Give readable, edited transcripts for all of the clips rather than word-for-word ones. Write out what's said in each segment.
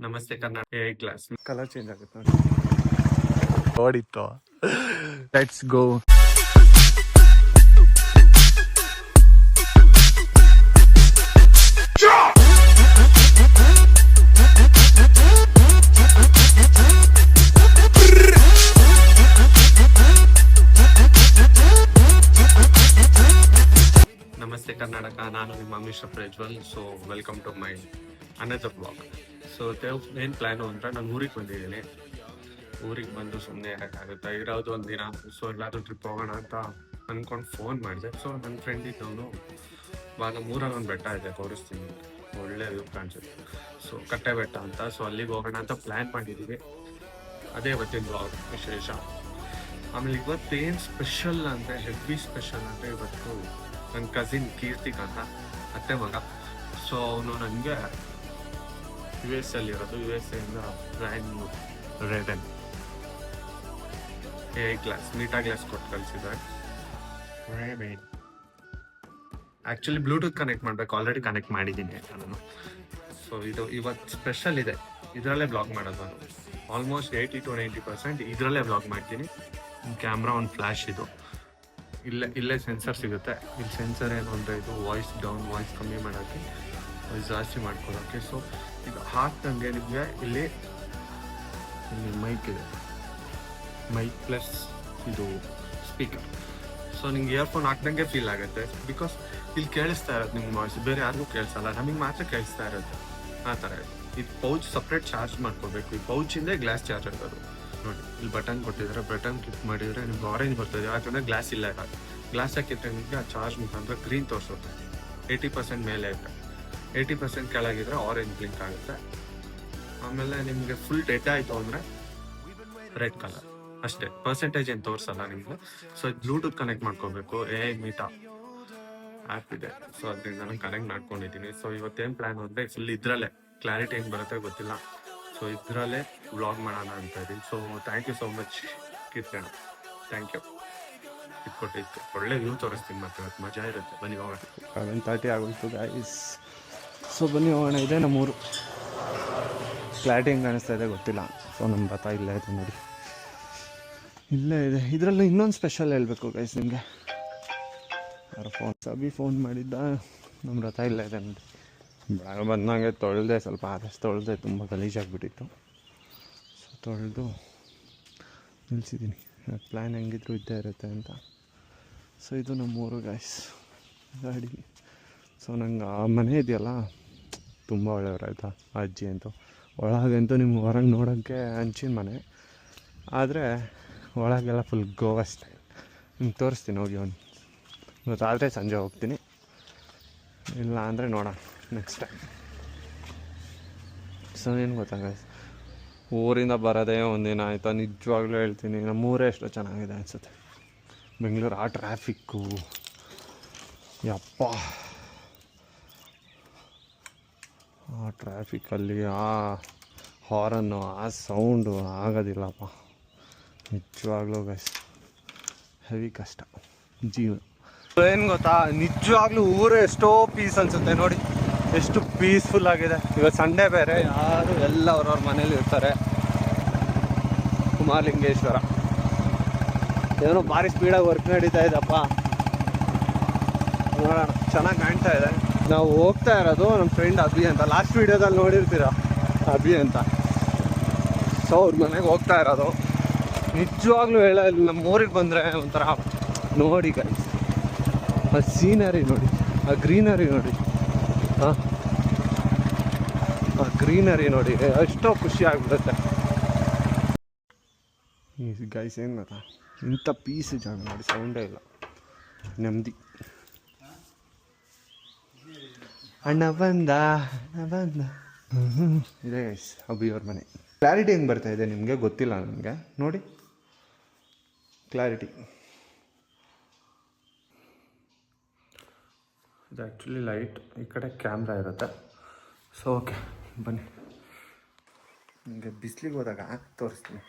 ನಮಸ್ತೆ Karnataka A class colour change ಆಗುತ್ತೆ ನೋಡಿತ್ತು. Let's go. ನಮಸ್ತೆ ಕರ್ನಾಟಕ, ನಾನು ನಿಮ್ಮ mister Prajwal. So welcome to my another blog. So ಏನು ಪ್ಲ್ಯಾನು ಅಂದರೆ ನಾನು ಊರಿಗೆ ಬಂದಿದ್ದೀನಿ. ಊರಿಗೆ ಬಂದು ಸುಮ್ಮನೆ ಇರೋಕ್ಕಾಗುತ್ತಾ, ಇರೋದು ಒಂದು ದಿನ. ಸೊ ಎಲ್ಲಾದರೂ ಟ್ರಿಪ್ ಹೋಗೋಣ ಅಂತ ಅಂದ್ಕೊಂಡು ಫೋನ್ ಮಾಡಿದೆ. ಸೊ ನನ್ನ ಫ್ರೆಂಡ್ ಇದ್ದವನು ಇವಾಗ ಮೂರಲ್ಲಿ ಒಂದು ಬೆಟ್ಟ ಇದೆ, ತೋರಿಸ್ತೀನಿ, ಒಳ್ಳೆ ವ್ಯೂ ಕಾಣಿಸುತ್ತೆ. ಸೊ ಕಟ್ಟೆ ಬೆಟ್ಟ ಅಂತ. ಸೊ ಅಲ್ಲಿಗೆ ಹೋಗೋಣ ಅಂತ ಪ್ಲ್ಯಾನ್ ಮಾಡಿದ್ದೀವಿ. ಅದೇ ಇವತ್ತಿನ ಬ್ಲಾಗ್ ವಿಶೇಷ. ಆಮೇಲೆ ಇವತ್ತೇನು ಸ್ಪೆಷಲ್ ಅಂದರೆ, ಹೆವಿ ಸ್ಪೆಷಲ್ ಅಂದರೆ, ಇವತ್ತು ನನ್ನ ಕಸಿನ್ ಕೀರ್ತಿಕ್ ಅಂತ, ಅತ್ತೆ ಮಗ. ಸೊ ಅವನು ನನಗೆ US ಅಲ್ಲಿರೋದು, US ಇಂದ ಬ್ರ್ಯಾಂಡ್ ನ್ಯೂ ರೇಡನ್ ಗ್ಲಾಸ್, ಮೀಟಾ ಗ್ಲಾಸ್ ಕೊಟ್ಟು ಕಳಿಸಿದ್ದಾರೆ. ಆ್ಯಕ್ಚುಲಿ ಬ್ಲೂಟೂತ್ ಕನೆಕ್ಟ್ ಮಾಡಬೇಕು, ಆಲ್ರೆಡಿ ಕನೆಕ್ಟ್ ಮಾಡಿದ್ದೀನಿ ನಾನು. ಸೊ ಇದು ಇವತ್ತು ಸ್ಪೆಷಲ್ ಇದೆ, ಇದರಲ್ಲೇ ಬ್ಲಾಗ್ ಮಾಡೋದು ನಾನು. ಆಲ್ಮೋಸ್ಟ್ 80 to 90% ಇದರಲ್ಲೇ ಬ್ಲಾಗ್ ಮಾಡ್ತೀನಿ. ಕ್ಯಾಮ್ರಾ ಒಂದು ಫ್ಲ್ಯಾಶ್ ಇದು, ಇಲ್ಲೇ ಸೆನ್ಸರ್ ಸಿಗುತ್ತೆ. ಇಲ್ಲಿ ಸೆನ್ಸರ್ ಏನು ಅಂದರೆ, ಇದು ವಾಯ್ಸ್ ಡೌನ್, ವಾಯ್ಸ್ ಕಮ್ಮಿ ಮಾಡೋಕ್ಕೆ, ವಾಯ್ಸ್ ಜಾಸ್ತಿ ಮಾಡ್ಕೊಳ್ಳೋಕ್ಕೆ. ಸೊ ಇದು ಹಾಕ್ದಂಗೆ ನಿಮಗೆ ಇಲ್ಲಿ ಮೈಕ್ ಇದೆ, ಮೈಕ್ ಪ್ಲಸ್ ಇದು ಸ್ಪೀಕರ್. ಸೊ ನಿಮ್ಗೆ ಇಯರ್ಫೋನ್ ಹಾಕ್ದಂಗೆ ಫೀಲ್ ಆಗುತ್ತೆ, ಬಿಕಾಸ್ ಇಲ್ಲಿ ಕೇಳಿಸ್ತಾ ಇರೋದು ನಿಮ್ಮ ವಾಯ್ಸ್, ಬೇರೆ ಯಾರಿಗೂ ಕೇಳಿಸಲ್ಲ, ನಮಗೆ ಮಾತ್ರ ಕೇಳಿಸ್ತಾ ಇರುತ್ತೆ. ಆ ಥರ ಇದು ಪೌಚ್ ಸಪ್ರೇಟ್ ಚಾರ್ಜ್ ಮಾಡ್ಕೋಬೇಕು. ಈ ಪೌಚಿಂದ ಗ್ಲಾಸ್ ಚಾರ್ಜ್ ಆಗೋದು. ನೋಡಿ, ಇಲ್ಲಿ ಬಟನ್ ಕೊಟ್ಟಿದ್ದಾರೆ, ಬಟನ್ ಕ್ಲಿಕ್ ಮಾಡಿದರೆ ನಿಮ್ಗೆ ಆರೆಂಜ್ ಬರ್ತದೆ, ಯಾಕಂದರೆ ಗ್ಲಾಸ್ ಇಲ್ಲ ಇವಾಗ. ಗ್ಲಾಸ್ ಹಾಕಿದ್ರೆ ನಿಮಗೆ ಆ ಚಾರ್ಜ್ ಮುಖಾಂತರ ಗ್ರೀನ್ ತೋರಿಸುತ್ತೆ. 80% ಮೇಲೆ ಇರುತ್ತೆ, 80% ಕೆಳಗಿದ್ರೆ ಆರೆಂಜ್ ಬ್ಲಿಂಕ್ ಆಗುತ್ತೆ. ಆಮೇಲೆ ನಿಮಗೆ ಫುಲ್ ಡೆಡ್ ಆಯಿತು ಅಂದರೆ ರೆಡ್ ಕಲರ್ ಅಷ್ಟೇ, ಪರ್ಸೆಂಟೇಜ್ ಏನು ತೋರಿಸಲ್ಲ ನಿಮಗೆ. ಸೊ ಬ್ಲೂಟೂತ್ ಕನೆಕ್ಟ್ ಮಾಡ್ಕೋಬೇಕು. ಮೀಟಾ ಆ್ಯಪ್ ಇದೆ, ಸೊ ಅದರಿಂದ ನಾನು ಕನೆಕ್ಟ್ ಮಾಡ್ಕೊಂಡಿದ್ದೀನಿ. ಸೊ ಇವತ್ತೇನು ಪ್ಲ್ಯಾನ್ ಅಂದರೆ, ಫುಲ್ ಇದರಲ್ಲೇ ಕ್ಲಾರಿಟಿ ಹೆಂಗೆ ಬರುತ್ತೆ ಗೊತ್ತಿಲ್ಲ. ಸೊ ಇದರಲ್ಲೇ ವ್ಲಾಗ್ ಮಾಡೋಣ ಅಂತ ಇದ್ದೀನಿ. So thank you so much Keertana, thank you. ಇದು ಕೊಟ್ಟಿತ್ತು, ಒಳ್ಳೆ ವ್ಯೂ ತೋರಿಸ್ತೀನಿ ಮತ್ತೆ ಇವತ್ತು, ಮಜಾ ಇರುತ್ತೆ. ಬನ್ನಿ ಹೋಗೋಣ. 11:30 ಆಗೋಯ್ತು ಗೈಸ್. ಸೊ ಬನ್ನಿ ಹೋಗೋಣ. ಇದೆ ನಮ್ಮೂರು. ಕ್ಲಾರಿಟಿ ಹೆಂಗೆ ಕಾಣಿಸ್ತಾ ಇದೆ ಗೊತ್ತಿಲ್ಲ. ಸೊ ನಮ್ಮ ರಥ ಇಲ್ಲೇ ಇದೆ ನೋಡಿ, ಇಲ್ಲೇ ಇದೆ. ಇದರಲ್ಲೂ ಇನ್ನೊಂದು ಸ್ಪೆಷಲ್ ಹೇಳಬೇಕು ಗೈಸ್ ನಿಮಗೆ. ಯಾರು ಸಬಿ ಫೋನ್ ಮಾಡಿದ್ದ, ನಮ್ಮ ರಥ ಇಲ್ಲೇ ಇದೆ ನೋಡಿ. ಬೆಳಗ್ಗೆ ಬಂದಂಗೆ ತೊಳೆದೆ, ಸ್ವಲ್ಪ ಆದಷ್ಟು ತೊಳೆದೆ, ತುಂಬ ಗಲೀಜಾಗಿಬಿಟ್ಟಿತ್ತು. ಸೊ ತೊಳೆದು ನಿಲ್ಲಿಸಿದ್ದೀನಿ. ಪ್ಲ್ಯಾನ್ ಹೆಂಗಿದ್ರು ಇದ್ದೇ ಇರುತ್ತೆ ಅಂತ. ಸೊ ಇದು ನಮ್ಮೂರು ಗೈಸ್, ಗಾಡಿ. ಸೊ ನಂಗೆ ಆ ಮನೆ ಇದೆಯಲ್ಲ, ತುಂಬ ಒಳ್ಳೆಯವ್ರು ಆಯಿತಾ, ಆ ಅಜ್ಜಿ ಅಂತೂ. ಒಳಗಂತೂ ನಿಮ್ಗೆ ಹೊರಗೆ ನೋಡೋಕ್ಕೆ ಹಂಚಿನ ಮನೆ, ಆದರೆ ಒಳಗೆಲ್ಲ ಫುಲ್ ಗೋವಾ ಸ್ಟೈಲ್. ನಿಮ್ಗೆ ತೋರಿಸ್ತೀನಿ ಹೋಗಿ. ಇವತ್ತಾದರೆ ಸಂಜೆ ಹೋಗ್ತೀನಿ, ಇಲ್ಲ ಅಂದರೆ ನೋಡೋಣ ನೆಕ್ಸ್ಟ್ ಟೈಮ್. ಸೊ ಏನು ಗೊತ್ತಾಗ, ಊರಿಂದ ಬರೋದೇ ಒಂದಿನ ಆಯಿತಾ. ನಿಜವಾಗ್ಲೂ ಹೇಳ್ತೀನಿ, ನಮ್ಮೂರೇ ಎಷ್ಟೋ ಚೆನ್ನಾಗಿದೆ ಅನಿಸುತ್ತೆ. ಬೆಂಗಳೂರು ಆ ಟ್ರಾಫಿಕ್ಕು, ಯಪ್ಪ, ಆ ಟ್ರಾಫಿಕಲ್ಲಿ ಆ ಹಾರನ್ನು, ಆ ಸೌಂಡು ಆಗೋದಿಲ್ಲಪ್ಪ. ನಿಜವಾಗ್ಲೂ ಗೈಸ್ ಹೆವಿ ಕಷ್ಟ ಜೀವನ. ಏನು ಗೊತ್ತಾ, ನಿಜವಾಗ್ಲೂ ಊರು ಎಷ್ಟೋ ಪೀಸ್ ಅನಿಸುತ್ತೆ ನೋಡಿ, ಎಷ್ಟು ಪೀಸ್ಫುಲ್ ಆಗಿದೆ. ಇವತ್ತು ಸಂಡೇ ಬೇರೆ, ಯಾರು ಎಲ್ಲ ಅವ್ರವ್ರ ಮನೇಲಿ ಇರ್ತಾರೆ. ಕುಮಾರಲಿಂಗೇಶ್ವರ ಏನೋ ಭಾರಿ ಸ್ಪೀಡಾಗಿ ವರ್ಕ್ ನಡೀತಾ ಇದೆಯಪ್ಪ. ನೋಡೋಣ, ಚೆನ್ನಾಗಿ ಕಾಣ್ತಾ ಇದೆ. ನಾವು ಹೋಗ್ತಾ ಇರೋದು ನಮ್ಮ ಫ್ರೆಂಡ್ ಅಭಿ ಅಂತ, ಲಾಸ್ಟ್ ವೀಡಿಯೋದಲ್ಲಿ ನೋಡಿರ್ತೀರ ಅಭಿ ಅಂತ. ಸೊ ಅವ್ರ ಮನೆಗೆ ಹೋಗ್ತಾ ಇರೋದು. ನಿಜವಾಗ್ಲೂ ಹೇಳಲ್ಲ, ನಮ್ಮ ಊರಿಗೆ ಬಂದರೆ ಒಂಥರ ನೋಡಿ ಗೈಸ್, ಆ ಸೀನರಿ ನೋಡಿ, ಆ ಗ್ರೀನರಿ ನೋಡಿ, ಹಾಂ, ಆ ಗ್ರೀನರಿ ನೋಡಿ, ಎಷ್ಟೋ ಖುಷಿ ಆಗಿಬಿಡುತ್ತೆ. ಈ ಗೈಸ್ ಏನು ಗೊತ್ತಾ, ಇಂಥ ಪೀಸ್ ಜಾಗ ನೋಡಿ, ಸೌಂಡೇ ಇಲ್ಲ, ನೆಮ್ಮದಿ. ಅಣ್ಣ ಬಂದ, ಅಣ್ಣ ಬಂದ. ಇದೆ ಗೈಸ್ ಅಭಿಯವ್ರ ಮನೆ. ಕ್ಲಾರಿಟಿ ಹೆಂಗೆ ಬರ್ತಾ ಇದೆ ನಿಮಗೆ ಗೊತ್ತಿಲ್ಲ ನನಗೆ, ನೋಡಿ ಕ್ಲಾರಿಟಿ. ಇದು ಆ್ಯಕ್ಚುಲಿ ಲೈಟ್, ಈ ಕಡೆ ಕ್ಯಾಮ್ರಾ ಇರುತ್ತೆ. ಸೊ ಓಕೆ ಬನ್ನಿ, ನಿಮಗೆ ಬಿಸಿಲಿಗೆ ಹೋದಾಗ ತೋರಿಸ್ತೀನಿ.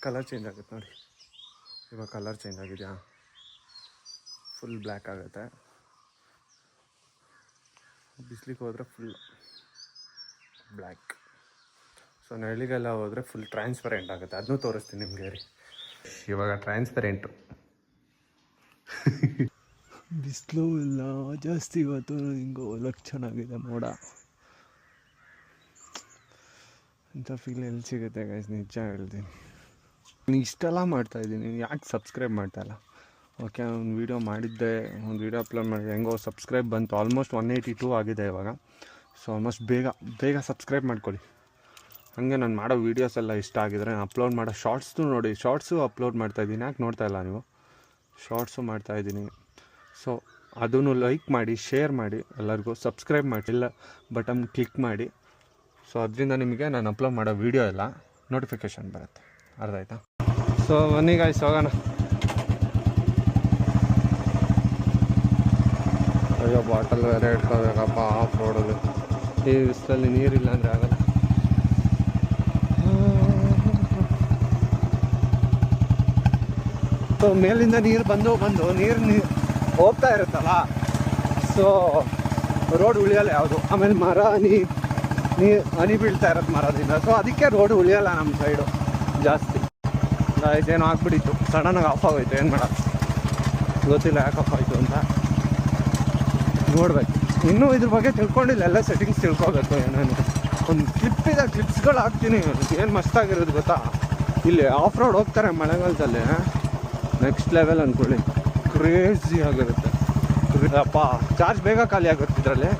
ಕಲರ್ ಚೇಂಜ್ ಆಗುತ್ತೆ ನೋಡಿ, ಇವಾಗ ಕಲರ್ ಚೇಂಜ್ ಆಗಿದೆಯಾ, ಫುಲ್ ಬ್ಲ್ಯಾಕ್ ಆಗುತ್ತೆ. ಬಿಸಿಲಿಗೆ ಹೋದರೆ ಫುಲ್ ಬ್ಲ್ಯಾಕ್. ಸೊ ನೆರಳಿಗೆಲ್ಲ ಹೋದರೆ ಫುಲ್ ಟ್ರಾನ್ಸ್ಪರೆಂಟ್ ಆಗುತ್ತೆ, ಅದನ್ನೂ ತೋರಿಸ್ತೀನಿ ನಿಮಗೆ ರೀ. ಇವಾಗ ಟ್ರಾನ್ಸ್ಪರೆಂಟು. ಬಿಸಿಲು ಇಲ್ಲ ಜಾಸ್ತಿ ಇವತ್ತು, ಹಿಂಗೆ ಹೋಲಕ್ಕೆ ಚೆನ್ನಾಗಿದೆ ಮೋಡ ಅಂತ ಫೀಲ್ ಎಲ್ಲಿ ಸಿಗುತ್ತೆ ಗೈಸ್, ನಿಜ ಹೇಳ್ತೀನಿ. ನಾನು ಇಷ್ಟೆಲ್ಲ ಮಾಡ್ತಾಯಿದ್ದೀನಿ, ಯಾಕೆ ಸಬ್ಸ್ಕ್ರೈಬ್ ಮಾಡ್ತಾಯಿಲ್ಲ? ಓಕೆ, ಒಂದು ವೀಡಿಯೋ ಮಾಡಿದ್ದೆ, ಒಂದು ವೀಡಿಯೋ ಅಪ್ಲೋಡ್ ಮಾಡಿದೆ, ಹೆಂಗೋ ಸಬ್ಸ್ಕ್ರೈಬ್ ಬಂತು. ಆಲ್ಮೋಸ್ಟ್ 182 ಆಗಿದೆ ಇವಾಗ. ಸೊ ಆಲ್ಮೋಸ್ಟ್ ಬೇಗ ಸಬ್ಸ್ಕ್ರೈಬ್ ಮಾಡ್ಕೊಳ್ಳಿ. ಹಾಗೆ ನಾನು ಮಾಡೋ ವೀಡಿಯೋಸ್ ಎಲ್ಲ ಇಷ್ಟ ಆಗಿದ್ರೆ ನಾನು ಅಪ್ಲೋಡ್ ಮಾಡೋ ಶಾರ್ಟ್ಸ್ದು ನೋಡಿ, ಶಾರ್ಟ್ಸು ಅಪ್ಲೋಡ್ ಮಾಡ್ತಾಯಿದ್ದೀನಿ. ಯಾಕೆ ನೋಡ್ತಾಯಿಲ್ಲ ನೀವು? ಶಾರ್ಟ್ಸು ಮಾಡ್ತಾಯಿದ್ದೀನಿ. ಸೊ ಅದನ್ನು ಲೈಕ್ ಮಾಡಿ, ಶೇರ್ ಮಾಡಿ, ಎಲ್ಲರಿಗೂ ಸಬ್ಸ್ಕ್ರೈಬ್ ಮಾಡಿ, ಇಲ್ಲ ಬಟನ್ ಕ್ಲಿಕ್ ಮಾಡಿ. ಸೊ ಅದರಿಂದ ನಿಮಗೆ ನಾನು ಅಪ್ಲೋಡ್ ಮಾಡೋ ವೀಡಿಯೋ ಎಲ್ಲ ನೋಟಿಫಿಕೇಷನ್ ಬರುತ್ತೆ. ಅರ್ಥ ಆಯ್ತಾ? ಸೊ ಬನ್ನಿ ಗಾಯ್ಸ್ ಹೋಗೋಣ. ಅಯ್ಯೋ ಬಾಟಲ್ ಬೇರೆ ಇಟ್ಕೋಬೇಕಪ್ಪ ಆಫ್ ರೋಡಲ್ಲಿ. ಈ ಬಿಸಿಲಲ್ಲಿ ನೀರಿಲ್ಲ ಅಂದರೆ ಆಗಲ್ಲ. ಸೊ ಮೇಲಿಂದ ನೀರು ಬಂದು ನೀರು ಹೋಗ್ತಾ ಇರುತ್ತಲ್ಲ, ಸೊ ರೋಡ್ ಉಳಿಯಲ್ಲ ಯಾವುದು. ಆಮೇಲೆ ಮರ ಹನಿ ಬೀಳ್ತಾ ಇರೋದು ಮರದಿಂದ, ಸೊ ಅದಕ್ಕೆ ರೋಡ್ ಉಳಿಯಲ್ಲ ನಮ್ಮ ಸೈಡು ಜಾಸ್ತಿ. ಏನೋ ಆಗ್ಬಿಟ್ಟಿತ್ತು, ಸಡನ್ನಾಗಿ ಆಫ್ ಆಗೋಯ್ತು. ಏನು ಮಾಡೋದು ಗೊತ್ತಿಲ್ಲ ಯಾಕೆ ಆಫ್ ಆಯಿತು ಅಂತ. ನೋಡ್ಬೇಕು, ಇನ್ನೂ ಇದ್ರ ಬಗ್ಗೆ ತಿಳ್ಕೊಂಡಿಲ್ಲ, ಎಲ್ಲ ಸೆಟ್ಟಿಂಗ್ಸ್ ತಿಳ್ಕೊಬೇಕು. ಏನೇನು ಒಂದು ಕ್ಲಿಪ್ ಇದೆ, ಕ್ಲಿಪ್ಸ್ಗಳು ಹಾಕ್ತೀನಿ. ಏನು ಮಸ್ತಾಗಿರೋದು ಗೊತ್ತಾ, ಇಲ್ಲಿ ಆಫ್ ರೋಡ್ ಹೋಗ್ತಾರೆ ಮಳೆಗಾಲದಲ್ಲಿ, ನೆಕ್ಸ್ಟ್ ಲೆವೆಲ್ ಅಂದ್ಕೊಳ್ಳಿ, ಕ್ರೇಜಿ ಆಗಿರುತ್ತೆ. ಅಪ್ಪ ಚಾರ್ಜ್ ಬೇಗ ಖಾಲಿ ಆಗುತ್ತೆ ಇದರಲ್ಲಿ.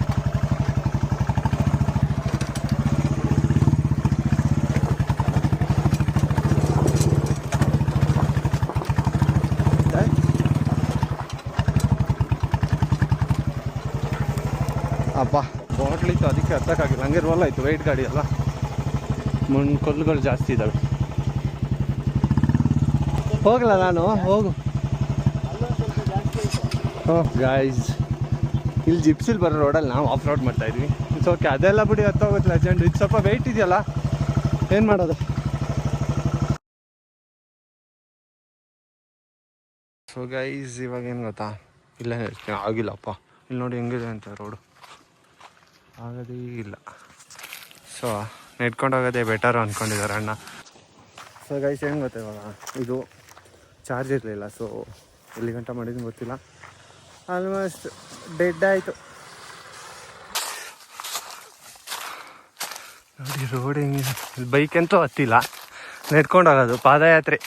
ಅಪ್ಪ ಬಾಟ್ಲಿತ್ತು, ಅದಕ್ಕೆ ಹತ್ತಕ್ಕಾಗಿಲ್ಲ. ಹಂಗೆ ರೋಲ್ ಆಯಿತು, ವೆಯ್ಟ್ ಗಾಡಿ ಅಲ್ಲ, ಮಣ್ಣು ಕಲ್ಲುಗಳು ಜಾಸ್ತಿ ಇದ್ದಾವೆ. ಹೋಗಲ್ಲ ನಾನು, ಹೋಗು. ಗಾಯ್ಸ್, ಇಲ್ಲಿ ಜಿಪ್ಸಿಲ್ ಬರೋ ರೋಡಲ್ಲಿ ನಾವು ಆಫ್ ರೋಡ್ ಮಾಡ್ತಾಯಿದ್ವಿ. ಇಟ್ಸ್ ಓಕೆ, ಅದೆಲ್ಲ ಬಿಡಿ, ಹತ್ತೋಗುತ್ತೆ ಲೆಜೆಂಡ್. ಇದು ಸ್ವಲ್ಪ ವೆಯ್ಟ್ ಇದೆಯಲ್ಲ, ಏನು ಮಾಡೋದು. ಸೊ ಗೈಸ್, ಇವಾಗ ಏನು ಗೊತ್ತಾ, ಇಲ್ಲೇ ಹೇಳ್ತೀನಿ, ಆಗಿಲ್ಲಪ್ಪ. ಇಲ್ಲಿ ನೋಡಿ ಹೆಂಗಿದೆ ಅಂತ ರೋಡು, ಆಗೋದೇ ಇಲ್ಲ. ಸೊ ನೆಡ್ಕೊಂಡು ಹೋಗೋದೇ ಬೆಟರು ಅಂದ್ಕೊಂಡಿದ್ದಾರೆ ಅಣ್ಣ. ಸೊ ಗೈಸ್ ಏನು ಗೊತ್ತಾ, ಇವಾಗ ಇದು ಚಾರ್ಜ್ ಇರಲಿಲ್ಲ. ಸೊ ಎಲ್ಲಿ ಗಂಟೆ ಮಾಡಿದ್ದು ಗೊತ್ತಿಲ್ಲ, ಆಲ್ಮೋಸ್ಟ್ ಡೆಡ್ ಆಯಿತು. ನೋಡಿ ರೋಡ್ ಹೆಂಗಿದೆ. ಬೈಕ್ ಅಂತೂ ಹತ್ತಿಲ್ಲ, ನೆಡ್ಕೊಂಡು ಹೋಗೋದು ಪಾದಯಾತ್ರೆ.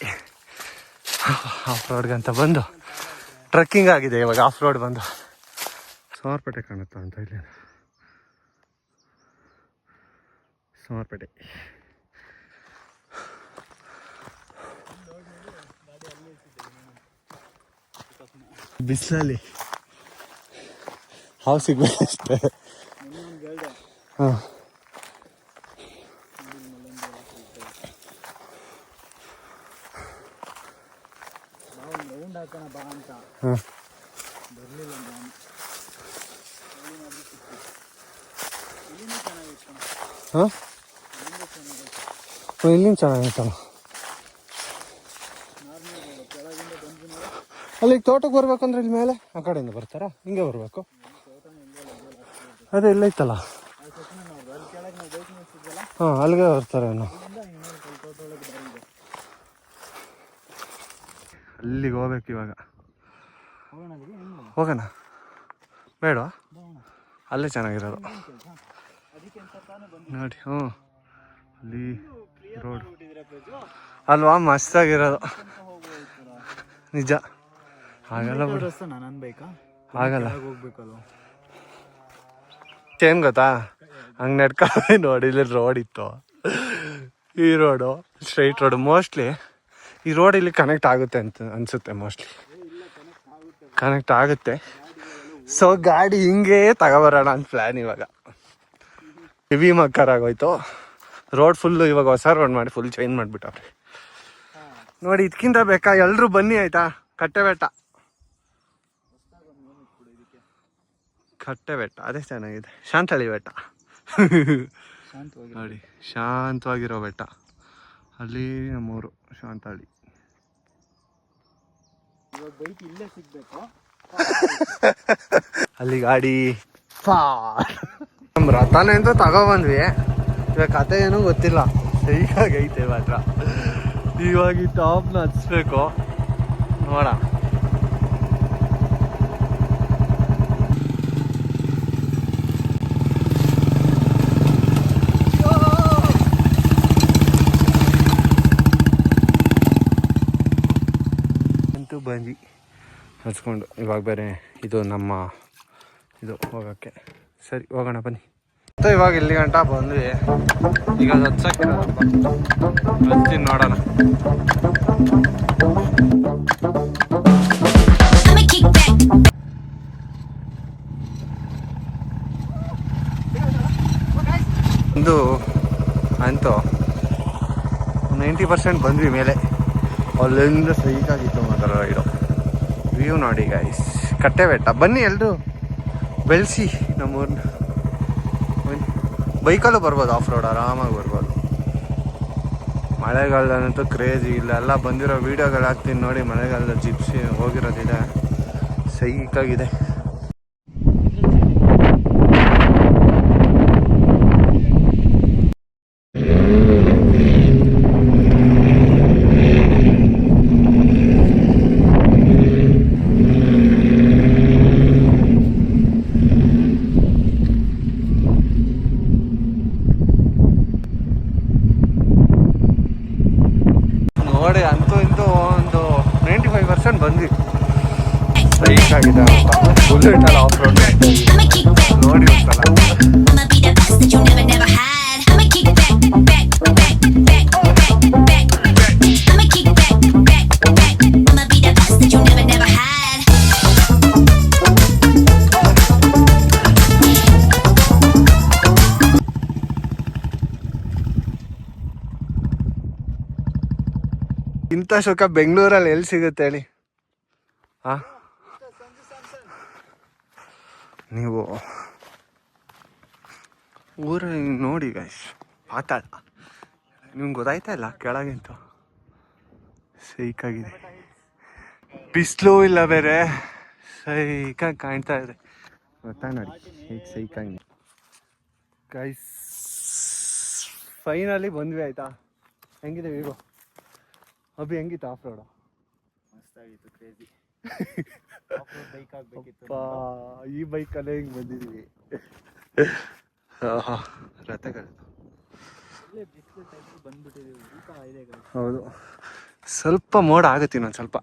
ಆಫ್ ರೋಡ್ಗಂತ ಬಂದು ಟ್ರಕ್ಕಿಂಗ್ ಆಗಿದೆ ಇವಾಗ. ಆಫ್ ರೋಡ್ ಬಂದು ಸೋಮವಾರಪೇಟೆ ಕಾಣುತ್ತಾ ಅಂತ ಇಲ್ಲಿ, ಸೋಮವಾರಪೇಟೆ. ಬಿಸಿಲಲ್ಲಿ ಹಾವು ಸಿಗ್ಬೇಕಷ್ಟೇ. ಹಾಂ, ಹಾಂ, ಹಾಂ, ಇಲ್ಲಿಂದ ಚೆನ್ನಾಗಿತ್ತಲ್ಲ. ಅಲ್ಲಿಗೆ ತೋಟಕ್ಕೆ ಬರ್ಬೇಕಂದ್ರೆ ಇಲ್ಲಿ ಮೇಲೆ ಆ ಕಡೆಯಿಂದ ಬರ್ತಾರಾ? ಹಿಂಗೆ ಬರಬೇಕು. ಅದೇ ಇಲ್ಲ ಇತ್ತಲ್ಲ, ಹಾಂ, ಅಲ್ಲಿಗೆ ಬರ್ತಾರೆ. ಅಲ್ಲಿಗೆ ಹೋಗ್ಬೇಕು ಇವಾಗ. ಹೋಗೋಣ ಬೇಡವಾ? ಅಲ್ಲೇ ಚೆನ್ನಾಗಿರೋದು ನೋಡಿ. ಹ್ಞೂ, ಅಲ್ಲಿ ರೋಡ್ ಅಲ್ವಾ, ಮಸ್ತಾಗಿರೋದು ನಿಜ. ಆಗಲ್ಲ ಬಿಡು, ಆಗಲ್ಲ. ಏನು ಗೊತ್ತಾ, ಹಂಗೆ ನಡ್ಕೊಂಡು ನೋಡಿ, ಇಲ್ಲಿ ರೋಡ್ ಇತ್ತು, ಈ ರೋಡು ಸ್ಟ್ರೈಟ್ ರೋಡು. ಮೋಸ್ಟ್ಲಿ ಈ ರೋಡ್ ಇಲ್ಲಿ ಕನೆಕ್ಟ್ ಆಗುತ್ತೆ ಅಂತ ಅನಿಸುತ್ತೆ, ಮೋಸ್ಟ್ಲಿ ಕನೆಕ್ಟ್ ಆಗುತ್ತೆ. ಸೊ ಗಾಡಿ ಹಿಂಗೆ ತಗೊಬರೋಣ ಅಂತ ಪ್ಲ್ಯಾನ್. ಇವಾಗ ಹೆವಿ ಮಕ್ಕರಾಗೋಯ್ತು ರೋಡ್ ಫುಲ್ಲು. ಇವಾಗ ಹೊಸ ರೋಡ್ ಮಾಡಿ ಫುಲ್ ಚೇಂಜ್ ಮಾಡಿಬಿಟ್ಟವ್ರಿ ನೋಡಿ. ಇದಕ್ಕಿಂತ ಬೇಕಾ? ಎಲ್ಲರೂ ಬನ್ನಿ ಆಯಿತಾ. ಕಟ್ಟೆಬೆಟ್ಟ ಅದೇ ಚೆನ್ನಾಗಿದೆ. ಶಾಂತಳಿ ಬೆಟ್ಟ ನೋಡಿ, ಶಾಂತವಾಗಿರೋ ಬೆಟ್ಟ. ಅಲ್ಲಿ ನಮ್ಮೂರು ಶಾಂತಳಿ. ಅಲ್ಲಿ ಗಾಡಿ ನಮ್ಮ ರಥನೇ ಅಂತ ತಗೊಬಂದ್ವಿ. ಇವಾಗ ಕತೆ ಏನೂ ಗೊತ್ತಿಲ್ಲ, ಸೈಕಾಗೈತೆ ಮಾತ್ರ. ಇವಾಗ ಈ ಟಾಪ್ನ ಹಚ್ಬೇಕು, ನೋಡ. ಅಂತೂ ಬಂದ್ವಿ ಹಚ್ಕೊಂಡು. ಇವಾಗ ಬೇರೆ ಇದು ನಮ್ಮ ಇದು ಹೋಗೋಕ್ಕೆ. ಸರಿ ಹೋಗೋಣ ಬನ್ನಿ. ಮತ್ತೆ ಇವಾಗ ಇಲ್ಲಿ ಗಂಟ ಬಂದ್ವಿ. ಈಗ ಅದು ಹಚ್ಚಕ್ಕೆ ಹಚ್ತೀನಿ, ನೋಡೋಣ. ಒಂದು ಅಂತೂ 90% ಬಂದ್ವಿ ಮೇಲೆ. ಅಲ್ಲಿಂದ ಸೈಕಾಗಿತ್ತು ಮಾತ್ರ ರೈಡು. ವ್ಯೂ ನೋಡಿ ಗೈಸ್, ಕಟ್ಟೆ ಬೆಟ್ಟ. ಬನ್ನಿ ಎಲ್ಲರೂ ಬೆಳೆಸಿ ನಮ್ಮೂರನ್ನ. ಬನ್ನಿ, ಬೈಕಲ್ಲೂ ಬರ್ಬೋದು, ಆಫ್ ರೋಡ್ ಆರಾಮಾಗಿ ಬರ್ಬೋದು. ಮಳೆಗಾಲದಂತೂ ಕ್ರೇಜಿ. ಇಲ್ಲೆಲ್ಲ ಬಂದಿರೋ ವೀಡಿಯೋಗಳು ಹಾಕ್ತೀನಿ ನೋಡಿ. ಮಳೆಗಾಲದ ಜಿಪ್ಸಿ ಹೋಗಿರೋದಿದೆ, ಸೈಕಾಗಿದೆ. ನೋಡಿ, ಅಂತೂ ಇಂತೂ ಒಂದು 95% ಬಂದ್ವಿ. ಸೈಕಾಗಿದೆ ಬುಲೆಟ್ ಅಲ್ಲ, ಆಫ್ ರೋಡ್ ನೋಡಿ ಒಂದ್ಸಲ. ಇಂಥ ಸುಖ ಬೆಂಗಳೂರಲ್ಲಿ ಎಲ್ಲಿ ಸಿಗುತ್ತೆ ಹೇಳಿ? ಹಾ, ನೀವು ಊರಲ್ಲಿ ನೋಡಿ ಗೈಸ್, ಪಾತಾಳ. ನಿಮ್ಗೆ ಗೊತ್ತಾಯ್ತಾ ಇಲ್ಲ ಕೆಳಗಿಂತು ಸೈಕಾಗಿದೆ. ಬಿಸಿಲು ಇಲ್ಲ ಬೇರೆ, ಸೈಕಾಗಿ ಕಾಣ್ತಾ ಇದೆ. ಗೊತ್ತಾ ನೋಡಿ ಹೇಗೆ ಸೈಕಾಗಿ. ಗೈಸ್ ಫೈನಲಿ ಬಂದ್ವಿ ಆಯ್ತಾ. ಹೆಂಗಿದೆ ವಿವೋ? ಅಭಿ ಹೆಂಗಿತ್ತು ಆಫ್ ರೋಡು? ಮಸ್ತಾಗಿತ್ತು, ಕ್ರೇಜಿ. ಬೈಕ್ ಆಗ್ಬೇಕಿತ್ತು. ಈ ಬೈಕಲ್ಲೇ ಹಿಂಗೆ ಬಂದಿದ್ದೀವಿ. ರಥಗಳು ಹೌದು. ಸ್ವಲ್ಪ ಮೋಡ ಆಗುತ್ತೆ ಇನ್ನೊಂದು ಸ್ವಲ್ಪ.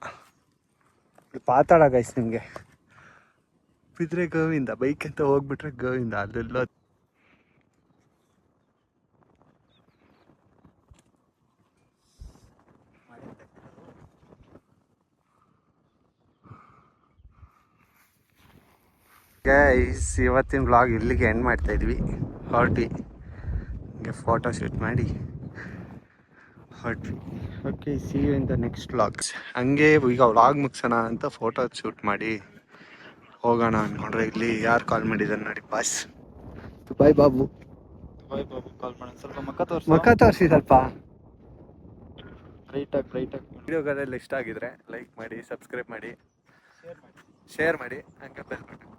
ಪಾತಾಳ ಗೈಸ್, ನಿಮಗೆ ಬಿದ್ರೆ ಗೋವಿಂದ. ಬೈಕ್ ಅಂತ ಹೋಗ್ಬಿಟ್ರೆ ಗೋವಿಂದ. ಅಲ್ಲೆಲ್ಲ ಗೈಸ್, ಇವತ್ತಿನ ವ್ಲಾಗ್ ಇಲ್ಲಿಗೆ ಎಂಡ್ ಮಾಡ್ತಾ ಇದ್ವಿ. ಹೊರಟ್ವಿ, ಹಿಂಗೆ ಫೋಟೋ ಶೂಟ್ ಮಾಡಿ ಹೊರಟ್ವಿ. Okay, see you in the next vlogs. ಹಂಗೆ ಈಗ ವ್ಲಾಗ್ ಮುಗಿಸೋಣ ಅಂತ ಫೋಟೋ ಶೂಟ್ ಮಾಡಿ ಹೋಗೋಣ ಅಂದ್ಕೊಂಡ್ರೆ ಇಲ್ಲಿ ಯಾರು ಕಾಲ್ ಮಾಡಿದ್ದಾರೆ ನೋಡಿ, ಬಾಸ್. ಬಾಯ್ ಬಾಬು. ಬಾಯ್ ಬಾಬು ಕಾಲ್ ಮಾಡೋಣ. ಸ್ವಲ್ಪ ಮಕ್ಕ ತೋರಿಸಿ ಸ್ವಲ್ಪ. ಬ್ರೈಟಾಗಿ ವಿಡಿಯೋಗಳೆಲ್ಲ ಇಷ್ಟ ಆಗಿದ್ರೆ ಲೈಕ್ ಮಾಡಿ, ಸಬ್ಸ್ಕ್ರೈಬ್ ಮಾಡಿ, ಶೇರ್ ಮಾಡಿ, ಹಂಗೆ ಬೆಲ್ ಬಟನ್